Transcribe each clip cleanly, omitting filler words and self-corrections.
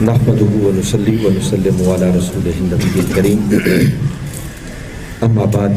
نحمدہ و نصلی و نسلم علی رسولہ النبی الکریم اما بعد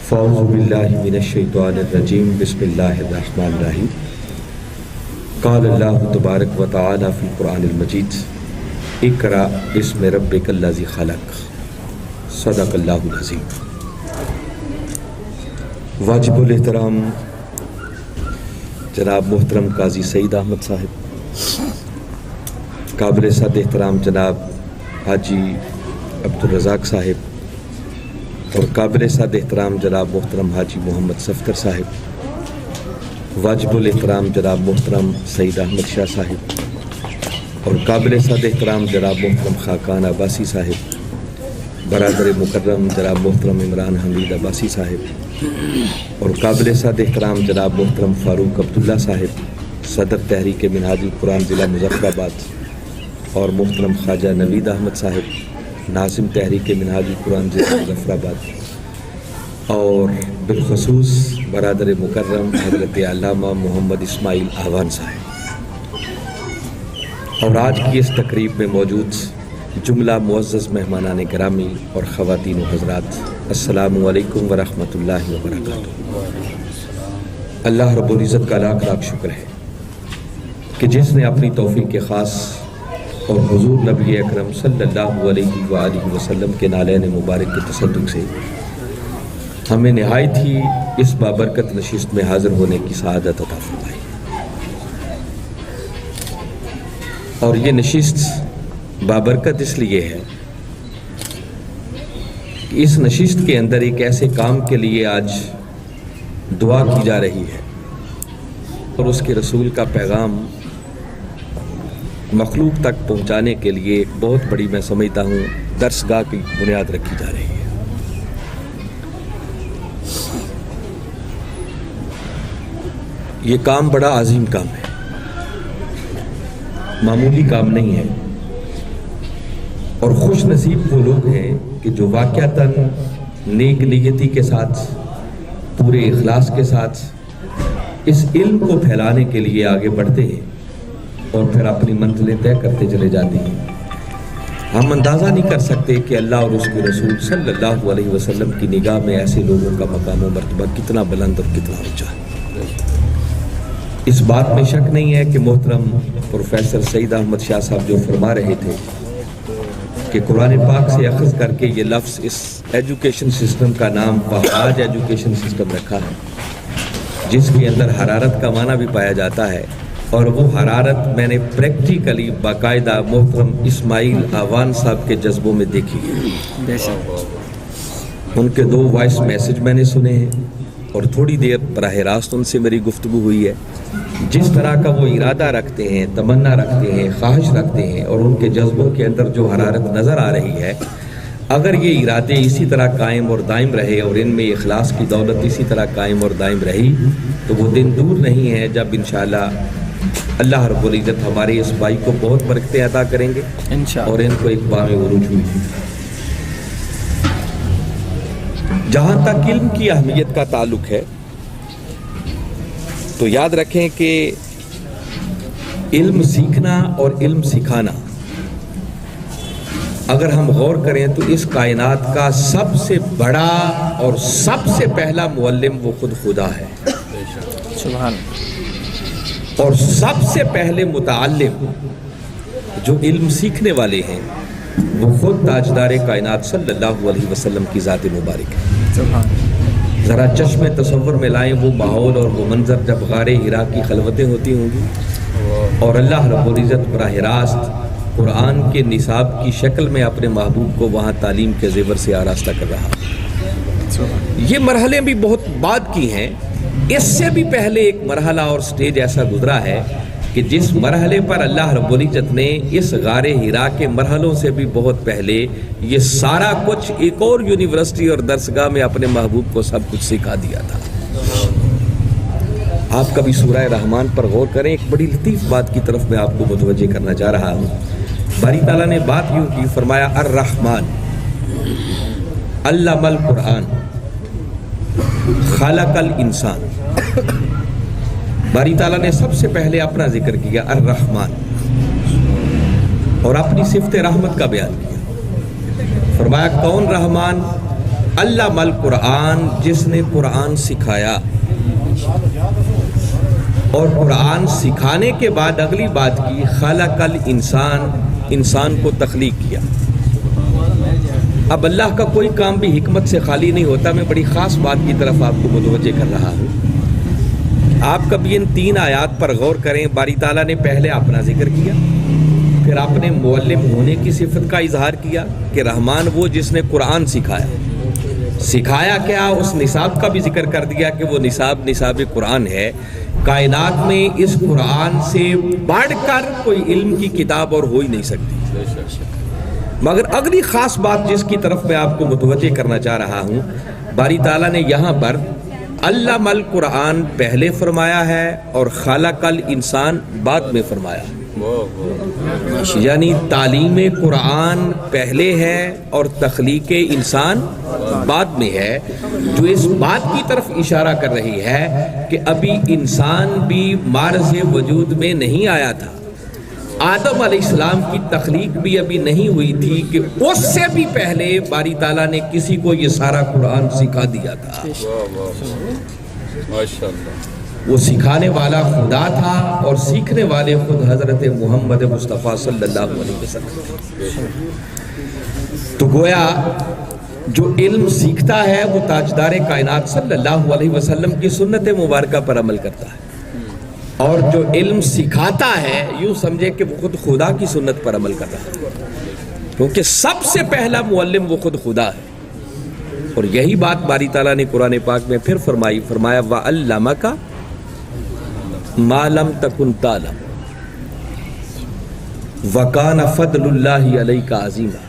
فاعوذ باللہ من الشیطان الرجیم بسم اللہ الرحمن الرحیم قال اللہ تبارک و تعالی فی القرآن المجید اقرأ بسم ربک الذی خلق صدق اللہ العظیم۔ واجب الاحترام جناب محترم قاضی سعید احمد صاحب، قابل صد احترام جناب حاجی عبدالرزاق صاحب اور قابل صد احترام جناب محترم حاجی محمد صفدر صاحب، واجب الاحترام جناب محترم سعید احمد شاہ صاحب اور قابل صد احترام جناب محترم خاقان عباسی صاحب، برادر مکرم جناب محترم عمران حمید عباسی صاحب اور قابل صد احترام جناب محترم فاروق عبداللہ صاحب، صدر تحریک منہاج القرآن ضلع مظفر آباد، اور محترم خواجہ نوید احمد صاحب ناظم تحریک منہاج القرآن ضلع مظفر آباد، اور بالخصوص برادر مکرم حضرت علامہ محمد اسماعیل آوان صاحب، اور آج کی اس تقریب میں موجود جملہ معزز مہمانان گرامی اور خواتین و حضرات، السلام علیکم ورحمۃ اللہ وبرکاتہ۔ اللہ رب العزت کا لاکھ لاکھ شکر ہے کہ جس نے اپنی توفیق خاص اور حضور نبی اکرم صلی اللہ علیہ وآلہ وسلم کے نالین مبارک کے تصدق سے ہمیں نہایت ہی اس بابرکت نشست میں حاضر ہونے کی سعادت عطا فرمائی، اور یہ نشست بابرکت اس لیے ہے کہ اس نشست کے اندر ایک ایسے کام کے لیے آج دعا کی جا رہی ہے اور اس کے رسول کا پیغام مخلوق تک پہنچانے کے لیے ایک بہت بڑی، میں سمجھتا ہوں، درسگاہ کی بنیاد رکھی جا رہی ہے۔ یہ کام بڑا عظیم کام ہے، معمولی کام نہیں ہے، اور خوش نصیب وہ لوگ ہیں کہ جو واقعتاً نیک نیتی کے ساتھ، پورے اخلاص کے ساتھ اس علم کو پھیلانے کے لیے آگے بڑھتے ہیں اور پھر اپنی منزلیں طے کرتے چلے جاتے ہیں۔ ہم اندازہ نہیں کر سکتے کہ اللہ اور اس کے رسول صلی اللہ علیہ وسلم کی نگاہ میں ایسے لوگوں کا مقام و مرتبہ کتنا بلند اور کتنا اونچا ہے۔ اس بات میں شک نہیں ہے کہ محترم پروفیسر سعید احمد شاہ صاحب جو فرما رہے تھے کہ قرآن پاک سے اخذ کر کے یہ لفظ اس ایجوکیشن سسٹم کا نام وہاج ایجوکیشن سسٹم رکھا ہے، جس کے اندر حرارت کا معنی بھی پایا جاتا ہے، اور وہ حرارت میں نے پریکٹیکلی باقاعدہ محترم اسماعیل آوان صاحب کے جذبوں میں دیکھی ہے۔ ان کے 2 وائس میسج میں نے سنے ہیں اور تھوڑی دیر براہ راست ان سے میری گفتگو ہوئی ہے۔ جس طرح کا وہ ارادہ رکھتے ہیں، تمنا رکھتے ہیں، خواہش رکھتے ہیں، اور ان کے جذبوں کے اندر جو حرارت نظر آ رہی ہے، اگر یہ ارادے اسی طرح قائم اور دائم رہے اور ان میں اخلاص کی دولت اسی طرح قائم اور دائم رہی، تو وہ دن دور نہیں ہے جب انشاءاللہ اللہ رب العزت ہمارے اس بھائی کو بہت برکتیں عطا کریں گے اور ان کو ایک بام عروج ہوئی۔ جہاں تک علم کی اہمیت کا تعلق ہے تو یاد رکھیں کہ علم سیکھنا اور علم سکھانا، اگر ہم غور کریں تو اس کائنات کا سب سے بڑا اور سب سے پہلا معلم وہ خود خدا ہے، سبحان، اور سب سے پہلے متعلم جو علم سیکھنے والے ہیں وہ خود تاجدار کائنات صلی اللہ علیہ وسلم کی ذات مبارک ہے۔ ذرا چشم تصور میں لائیں وہ ماحول اور وہ منظر جب غار حرا کی خلوتیں ہوتی ہوں گی اور اللہ رب العزت براہ راست قرآن کے نصاب کی شکل میں اپنے محبوب کو وہاں تعلیم کے زیور سے آراستہ کر رہا۔ یہ مرحلے بھی بہت بعد کی ہیں، اس سے بھی پہلے ایک مرحلہ اور سٹیج ایسا گزرا ہے کہ جس مرحلے پر اللہ رب العزت نے اس غار حرا کے مرحلوں سے بھی بہت پہلے یہ سارا کچھ ایک اور یونیورسٹی اور درسگاہ میں اپنے محبوب کو سب کچھ سکھا دیا تھا۔ آپ کبھی سورہ رحمان پر غور کریں، ایک بڑی لطیف بات کی طرف میں آپ کو متوجہ کرنا چاہ رہا ہوں۔ باری تعالیٰ نے بات یوں کی، فرمایا الرحمن علم القرآن خلق الانسان۔ باری تعالیٰ نے سب سے پہلے اپنا ذکر کیا الرحمن، اور اپنی صفت رحمت کا بیان کیا. فرمایا کون رحمان؟ علم القرآن، جس نے قرآن سکھایا. اور قرآن سکھانے کے بعد اگلی بات کی، خلق الانسان، انسان کو تخلیق کیا. اب اللہ کا کوئی کام بھی حکمت سے خالی نہیں ہوتا. میں بڑی خاص بات کی طرف آپ کو متوجہ کر رہا ہوں. آپ کبھی ان 3 آیات پر غور کریں. باری تعالیٰ نے پہلے اپنا ذکر کیا، پھر آپ نے معلم ہونے کی صفت کا اظہار کیا کہ رحمان وہ جس نے قرآن سکھایا. سکھایا کیا؟ اس نصاب کا بھی ذکر کر دیا کہ وہ نصاب قرآن ہے. کائنات میں اس قرآن سے بڑھ کر کوئی علم کی کتاب اور ہو ہی نہیں سکتی. مگر اگلی خاص بات جس کی طرف میں آپ کو متوجہ کرنا چاہ رہا ہوں، باری تعالیٰ نے یہاں پر علم القرآن پہلے فرمایا ہے اور خلق الانسان بعد میں فرمایا. یعنی تعلیم قرآن پہلے ہے اور تخلیق انسان بعد میں ہے، جو اس بات کی طرف اشارہ کر رہی ہے کہ ابھی انسان بھی معرض وجود میں نہیں آیا تھا. آدم علیہ السلام کی تخلیق بھی ابھی نہیں ہوئی تھی کہ اس سے بھی پہلے باری تعالیٰ نے کسی کو یہ سارا قرآن سکھا دیا تھا. وہ سکھانے والا خدا تھا اور سیکھنے والے خود حضرت محمد مصطفیٰ صلی اللہ علیہ وسلم. تو گویا جو علم سیکھتا ہے وہ تاجدار کائنات صلی اللہ علیہ وسلم کی سنت مبارکہ پر عمل کرتا ہے، اور جو علم سکھاتا ہے یوں سمجھے کہ وہ خود خدا کی سنت پر عمل کرتا ہے، کیونکہ سب سے پہلا معلم وہ خود خدا ہے. اور یہی بات باری تعالیٰ نے قرآن پاک میں پھر فرمایا وَعَلَّمَكَ مَا لَمْ تَكُنْ تَعْلَمْ وَكَانَ فَضْلُ اللَّهِ عَلَيْكَ عَظِيمًا،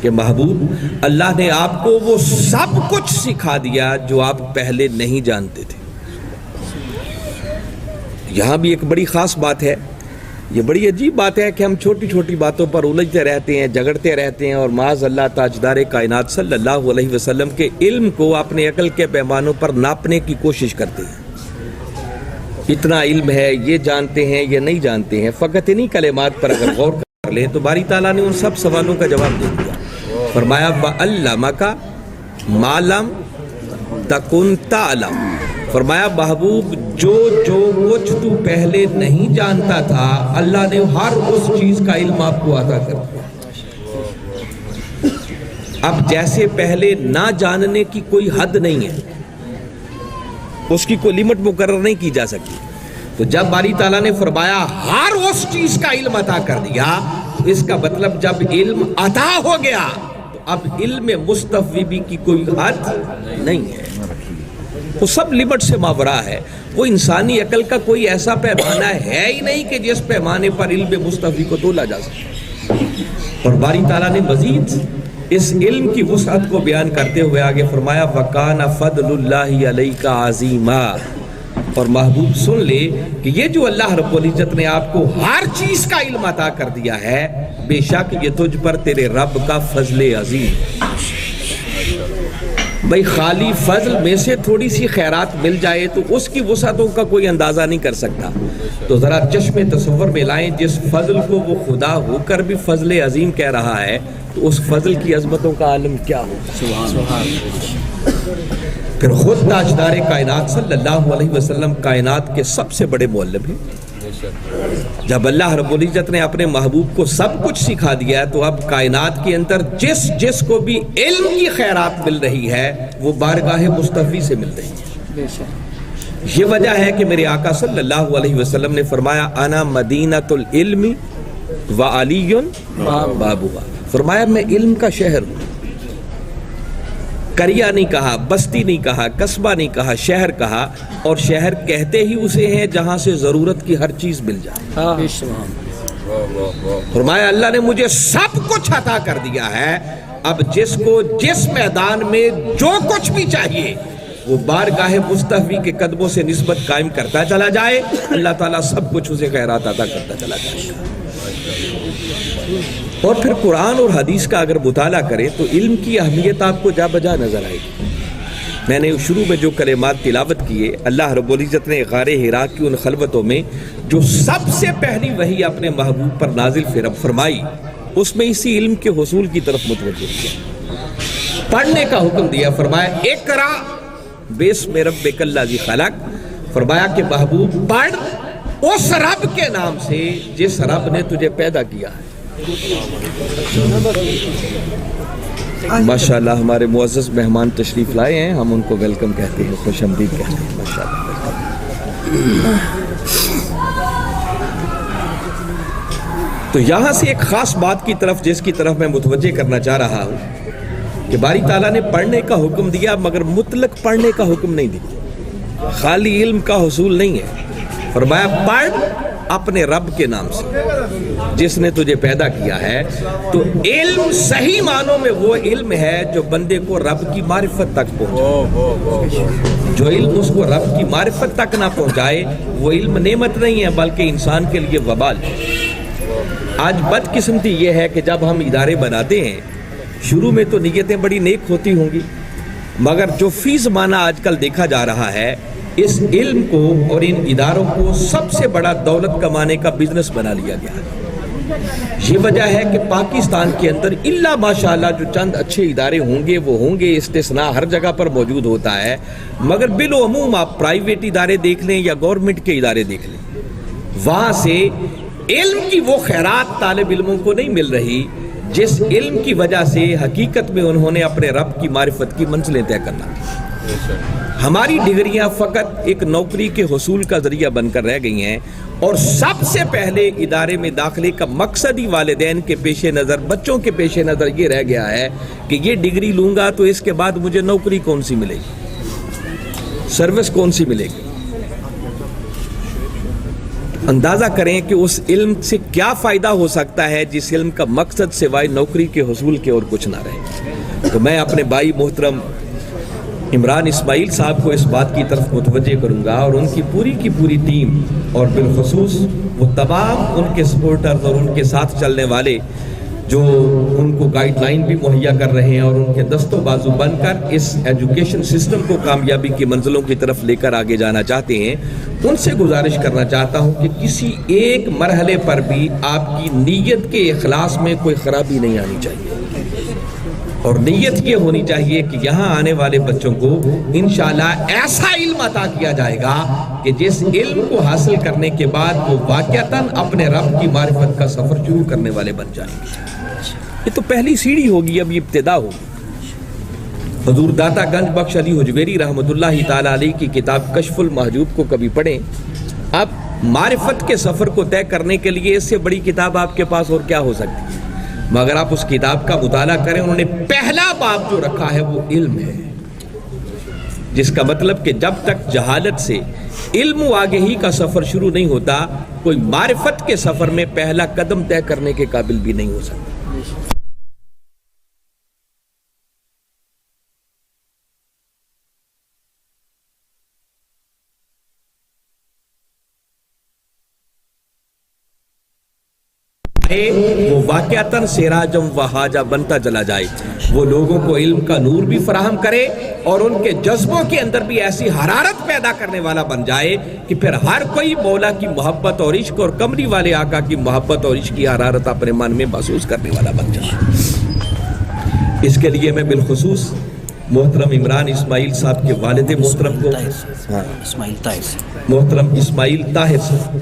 کہ محبوب اللہ نے آپ کو وہ سب کچھ سکھا دیا جو آپ پہلے نہیں جانتے تھے. یہاں بھی ایک بڑی خاص بات ہے. یہ بڑی عجیب بات ہے کہ ہم چھوٹی چھوٹی باتوں پر الجھتے رہتے ہیں، جھگڑتے رہتے ہیں، اور معاذ اللہ تاجدار کائنات صلی اللہ علیہ وسلم کے علم کو اپنے عقل کے پیمانوں پر ناپنے کی کوشش کرتے ہیں. اتنا علم ہے، یہ جانتے ہیں، یہ نہیں جانتے ہیں. فقط انہی کلمات پر اگر غور کر لیں تو باری تعالیٰ نے ان سب سوالوں کا جواب دے دیا. فرمایا وَعَلَّمَكَ مَا لَمْ تَكُنْ تَعْلَمْ. فرمایا محبوب جو کچھ تو پہلے نہیں جانتا تھا اللہ نے ہر اس چیز کا علم آپ کو عطا کر دیا. اب جیسے پہلے نہ جاننے کی کوئی حد نہیں ہے، اس کی کوئی لمٹ مقرر نہیں کی جا سکتی. تو جب باری تعالیٰ نے فرمایا ہر اس چیز کا علم عطا کر دیا، تو اس کا مطلب جب علم عطا ہو گیا تو اب علم مستفیض کی کوئی حد نہیں ہے، وہ سب لمٹ سے ماورا ہے. وہ انسانی عقل کا کوئی ایسا پیمانہ ہے ہی نہیں کہ جس پیمانے پر علم مستفیض کو تولا جا سکے. اور باری تعالیٰ نے مزید اس علم کی وسعت کو بیان کرتے ہوئے آگے فرمایا وَكَانَ فَضْلُ اللَّهِ عَلَيْكَ عَظِيمًا. اور محبوب سن لے کہ یہ جو اللہ رب العزت نے آپ کو ہر چیز کا علم عطا کر دیا ہے، بے شک یہ تجھ پر تیرے رب کا فضل عظیم. بھئی خالی فضل میں سے تھوڑی سی خیرات مل جائے تو اس کی وسعتوں کا کوئی اندازہ نہیں کر سکتا. تو ذرا چشم تصور میں لائیں، جس فضل کو وہ خدا ہو کر بھی فضل عظیم کہہ رہا ہے تو اس فضل کی عظمتوں کا عالم کیا ہوگا. پھر خود تاجدار کائنات صلی اللہ علیہ وسلم کائنات کے سب سے بڑے معلم ہیں. جب اللہ رب العزت نے اپنے محبوب کو سب کچھ سکھا دیا تو اب کائنات کے اندر جس کو بھی علم کی خیرات مل رہی ہے وہ بارگاہ مصطفی سے مل رہی ہے. یہ وجہ ہے کہ میرے آقا صلی اللہ علیہ وسلم نے فرمایا انا مدینۃ العلم وعلی بابها. فرمایا میں علم کا شہر ہوں. قریہ نہیں کہا، بستی نہیں کہا، قصبہ نہیں کہا، شہر کہا. اور شہر کہتے ہی اسے ہیں جہاں سے ضرورت کی ہر چیز مل جائے. فرمایا اللہ نے مجھے سب کچھ عطا کر دیا ہے. اب جس کو جس میدان میں جو کچھ بھی چاہیے وہ بارگاہ مصطفی کے قدموں سے نسبت قائم کرتا چلا جائے، اللہ تعالیٰ سب کچھ اسے خیرات عطا کرتا چلا جائے گا. اور پھر قرآن اور حدیث کا اگر مطالعہ کریں تو علم کی اہمیت آپ کو جا بجا نظر آئے گی. میں نے شروع میں جو کلمات تلاوت کیے، اللہ رب العزت نے غار حرا کی ان خلوتوں میں جو سب سے پہلی وحی اپنے محبوب پر نازل فرمائی، اس میں اسی علم کے حصول کی طرف متوجہ کیا، پڑھنے کا حکم دیا، فرمایا اقرا باسم ربک الذی خلق، فرمایا کہ محبوب پڑھ اس رب کے نام سے جس رب نے تجھے پیدا کیا ہے۔ ماشاءاللہ ہمارے معزز مہمان تشریف لائے ہیں، ہم ان کو ویلکم کہتے ہیں، خوش آمدید کہتے ہیں۔ ماشاءاللہ۔ تو یہاں سے ایک خاص بات کی طرف جس کی طرف میں متوجہ کرنا چاہ رہا ہوں کہ باری تعالیٰ نے پڑھنے کا حکم دیا، مگر مطلق پڑھنے کا حکم نہیں دیا، خالی علم کا حصول نہیں ہے، فرمایا پڑھ اپنے رب کے نام سے جس نے تجھے پیدا کیا ہے۔ تو علم صحیح معنوں میں وہ علم ہے جو بندے کو رب کی معرفت تک پہنچائے۔ جو علم اس کو رب کی معرفت تک نہ پہنچائے وہ علم نعمت نہیں ہے بلکہ انسان کے لیے وبال ہے۔ آج بدقسمتی یہ ہے کہ جب ہم ادارے بناتے ہیں، شروع میں تو نیتیں بڑی نیک ہوتی ہوں گی، مگر جو فی زمانہ آج کل دیکھا جا رہا ہے، اس علم کو اور ان اداروں کو سب سے بڑا دولت کمانے کا بزنس بنا لیا گیا ہے۔ یہ وجہ ہے کہ پاکستان کے اندر الا ماشاءاللہ جو چند اچھے ادارے ہوں گے وہ ہوں گے، استثناء ہر جگہ پر موجود ہوتا ہے، مگر بالعموم آپ پرائیویٹ ادارے دیکھ لیں یا گورنمنٹ کے ادارے دیکھ لیں، وہاں سے علم کی وہ خیرات طالب علموں کو نہیں مل رہی جس علم کی وجہ سے حقیقت میں انہوں نے اپنے رب کی معرفت کی منزلیں طے کرنا تھی۔ ہماری ڈگریاں فقط ایک نوکری کے حصول کا ذریعہ بن کر رہ گئی ہیں، اور سب سے پہلے ادارے میں داخلے کا مقصد ہی والدین کے پیش نظر، بچوں کے پیش نظر یہ رہ گیا ہے کہ یہ ڈگری لوں گا تو اس کے بعد مجھے نوکری کون سی ملے گی، سروس کون سی ملے گی۔ اندازہ کریں کہ اس علم سے کیا فائدہ ہو سکتا ہے جس علم کا مقصد سوائے نوکری کے حصول کے اور کچھ نہ رہے۔ تو میں اپنے بھائی محترم عمران اسماعیل صاحب کو اس بات کی طرف متوجہ کروں گا، اور ان کی پوری ٹیم، اور بالخصوص وہ تمام ان کے سپورٹرز اور ان کے ساتھ چلنے والے جو ان کو گائیڈ لائن بھی مہیا کر رہے ہیں اور ان کے دست و بازو بن کر اس ایجوکیشن سسٹم کو کامیابی کی منزلوں کی طرف لے کر آگے جانا چاہتے ہیں، ان سے گزارش کرنا چاہتا ہوں کہ کسی ایک مرحلے پر بھی آپ کی نیت کے اخلاص میں کوئی خرابی نہیں آنی چاہیے، اور نیت یہ ہونی چاہیے کہ یہاں آنے والے بچوں کو انشاءاللہ ایسا علم عطا کیا جائے گا کہ جس علم کو حاصل کرنے کے بعد وہ واقعتاً اپنے رب کی معرفت کا سفر شروع کرنے والے بن جائیں گے۔ یہ تو پہلی سیڑھی ہوگی، اب یہ ابتدا ہوگی۔ حضور داتا گنج بخش علی حجویری رحمۃ اللہ تعالیٰ علیہ کی کتاب کشف المحجوب کو کبھی پڑھیں، آپ معرفت کے سفر کو طے کرنے کے لیے اس سے بڑی کتاب آپ کے پاس اور کیا ہو سکتی ہے، مگر آپ اس کتاب کا مطالعہ کریں، انہوں نے پہلا باب جو رکھا ہے وہ علم ہے، جس کا مطلب کہ جب تک جہالت سے علم و آگہی کا سفر شروع نہیں ہوتا، کوئی معرفت کے سفر میں پہلا قدم طے کرنے کے قابل بھی نہیں ہو سکتا۔ وہ واقعتاً سراجم وہاجہ بنتا چلا جائے، وہ لوگوں کو علم کا نور بھی فراہم کرے اور ان کے جذبوں کے اندر بھی ایسی حرارت پیدا کرنے والا بن جائے کہ پھر ہر کوئی مولا کی محبت اور عشق اور کمری والے آقا کی محبت اور عشق کی حرارت اپنے من میں محسوس کرنے والا بن جائے۔ اس کے لیے میں بالخصوص محترم عمران اسماعیل صاحب کے والد محترم کو، محترم اسماعیل طاہر صاحب،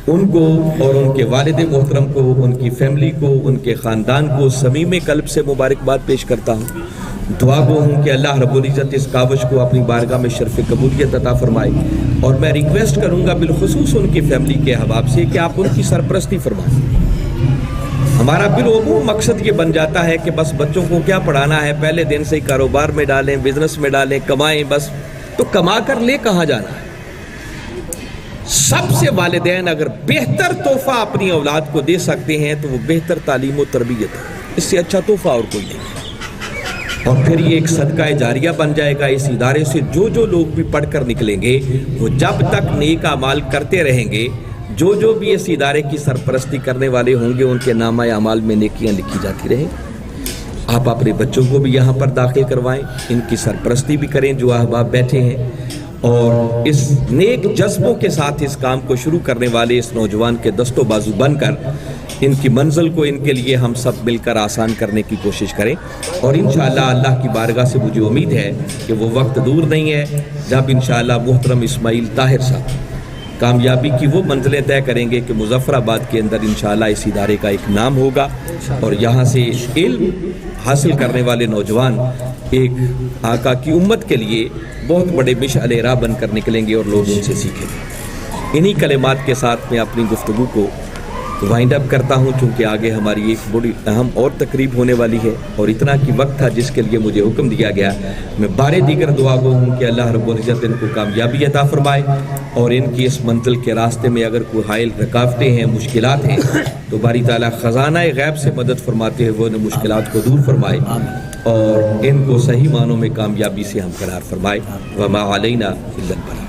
ان کو اور ان کے والد محترم کو، ان کی فیملی کو، ان کے خاندان کو صمیم قلب سے مبارکباد پیش کرتا ہوں۔ دعا گو ہوں کہ اللہ رب العزت اس کاوش کو اپنی بارگاہ میں شرف قبولیت عطا فرمائے، اور میں ریکویسٹ کروں گا بالخصوص ان کی فیملی کے احباب سے کہ آپ ان کی سرپرستی فرمائیں۔ ہمارا بالعموم مقصد یہ بن جاتا ہے کہ بس بچوں کو کیا پڑھانا ہے، پہلے دن سے ہی کاروبار میں ڈالیں، بزنس میں ڈالیں، کمائیں، بس تو کما کر لے کہاں جانا ہے۔ سب سے والدین اگر بہتر تحفہ اپنی اولاد کو دے سکتے ہیں تو وہ بہتر تعلیم و تربیت ہے، اس سے اچھا تحفہ اور کوئی نہیں ہے، اور پھر یہ ایک صدقہ جاریہ بن جائے گا۔ اس ادارے سے جو لوگ بھی پڑھ کر نکلیں گے وہ جب تک نیک اعمال کرتے رہیں گے، جو بھی اس ادارے کی سرپرستی کرنے والے ہوں گے ان کے نامہ اعمال میں نیکیاں لکھی جاتی رہیں۔ آپ اپنے بچوں کو بھی یہاں پر داخل کروائیں، ان کی سرپرستی بھی کریں جو احباب بیٹھے ہیں، اور اس نیک جذبوں کے ساتھ اس کام کو شروع کرنے والے اس نوجوان کے دست و بازو بن کر ان کی منزل کو ان کے لیے ہم سب مل کر آسان کرنے کی کوشش کریں۔ اور انشاءاللہ اللہ کی بارگاہ سے مجھے امید ہے کہ وہ وقت دور نہیں ہے جب انشاءاللہ محترم اسماعیل طاہر صاحب کامیابی کی وہ منزلیں طے کریں گے کہ مظفر آباد کے اندر انشاءاللہ اس ادارے کا ایک نام ہوگا، اور یہاں سے علم حاصل کرنے والے نوجوان ایک آقا کی امت کے لیے بہت بڑے مشعل راہ بن کر نکلیں گے اور لوگ ان سے سیکھیں گے۔ انہی کلمات کے ساتھ میں اپنی گفتگو کو وائنڈ اپ کرتا ہوں، چونکہ آگے ہماری ایک بڑی اہم اور تقریب ہونے والی ہے، اور اتنا کی وقت تھا جس کے لیے مجھے حکم دیا گیا۔ میں بارے دیگر دعا گو ہوں کہ اللہ رب العزت ان کو کامیابی عطا فرمائے، اور ان کی اس منزل کے راستے میں اگر کوئی حائل رکاوٹیں ہیں، مشکلات ہیں، تو باری تعالیٰ خزانہ غیب سے مدد فرماتے ہوئے ان مشکلات کو دور فرمائے اور ان کو صحیح معنوں میں کامیابی سے ہمکنار فرمائے۔ وما علینا الا البلاغ۔